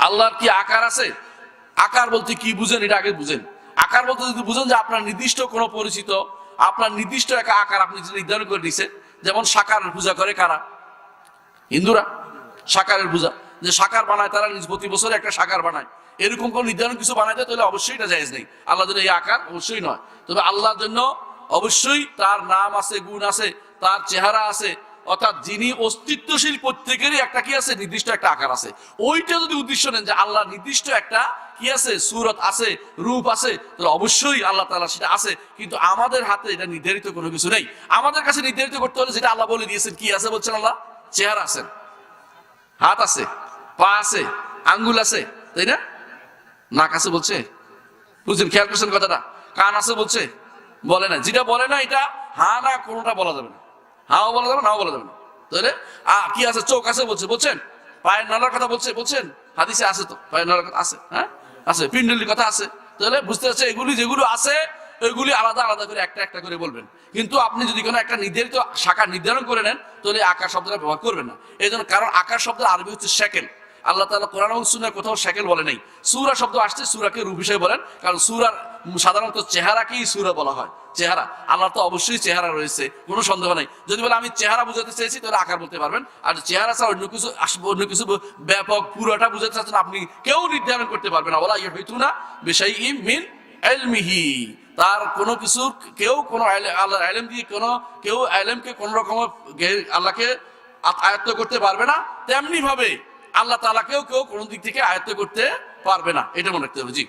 আল্লাহর কি আকার আছে? আকার বলতে কি বুঝেন এটা আগে বুঝেন। আকার বলতে যদি বুঝেন যে আপনার নির্দিষ্ট কোনো পরিচিত, আপনার নির্দিষ্ট একটা আকার আপনি নির্ধারণ করে দিয়েছেন। যেমন সাকারের পূজা করে কারা? হিন্দুরা। সাকারের পূজা, যে সাকার বানায় তারা প্রতি বছর একটা সাকার বানায়, এরকম কোন নির্ধারণ কিছু বানাইতে তাহলে অবশ্যই এটা জায়েজ নেই। আল্লাহর জন্য এই আকার অবশ্যই নয়। তবে আল্লাহর জন্য অবশ্যই তার নাম আছে, গুণ আছে, তার চেহারা আছে, অর্থাৎ যিনি অস্তিত্বশীল প্রত্যেকেরই একটা কি আছে, নির্দিষ্ট একটা আকার আছে। ওইটা যদি উদ্দেশ্য নেন যে আল্লাহ নির্দিষ্ট একটা কি আছে, সুরত আছে, রূপ আছে, তাহলে অবশ্যই আল্লাহ তাআলা সেটা আছে। কিন্তু আমাদের হাতে এটা নির্ধারিত কোনো কিছু নেই। আমাদের কাছে নির্ধারিত করতে হলে যেটা আল্লাহ বলে দিয়েছেন, কি আছে বলছেন আল্লাহ? চেহারা আছে, হাত আছে, পা আছে, আঙ্গুল আছে, তাই না? নাক আছে বলছে, বুঝছেন? খেয়াল করছেন কথাটা? কান আছে বলছে, বলে না। যেটা বলে না এটা হ্যাঁ না কোনোটা বলা যাবে না, হাও বলা যাবে, নাও বলা যাবে না। তাহলে কি আছে? চোখ আছে বলছে, বলছেন? পায়ের নলার কথা বলছে, বলছেন? হাদিসে আছে তো পায়ের নলার কথা আছে, হ্যাঁ আছে। পিণ্ডলির কথা আছে। তাহলে বুঝতে পারছে এগুলি যেগুলো আছে ওইগুলি আলাদা আলাদা করে একটা একটা করে বলবেন। কিন্তু আপনি যদি কোনো একটা নির্ধারিত শাখা নির্ধারণ করে নেন তাহলে আকার শব্দটা ব্যবহার করবেন না। এই জন্য, কারণ আকার শব্দের আরবি হচ্ছে শেকেল। আল্লাহ তাআলা কোরআন এবং সুন্নাহয় কোথাও শেকেল বলে নাই। সূরা শব্দ আসছে, সূরাকে রূপ হিসেবে বলেন, কারণ সূরার সাধারণত চেহারাকেই সূরা বলা হয়। চেহারা, আল্লাহর তো অবশ্যই চেহারা রয়েছে, কোনো সন্দেহ নাই। যদি বলে আমি চেহারা বুঝাতে চেয়েছি তাহলে আকার বলতে পারবেন। আর চেহারা ছাড়া অন্য কিছু আসবে, অন্য কিছু ব্যাপক পুরোটা বুঝাতে চাচ্ছেন আপনি, কেউ নির্ধারণ করতে পারবে না। ওয়ালা ইয়াহিতুনা বিশাইইম মিন ইলমিহি, তার কোনো কিছু কেউ কোনো আল্লাহর ইলম দিয়ে কেউ ইলমকে কোন রকম আল্লাহকে আয়ত্ত করতে পারবে না। তেমনি ভাবে আল্লাহ তাআলাকেও কেউ কোনো দিক থেকে আয়ত্ত করতে পারবে না, এটা মনে রাখতে হবে। জি।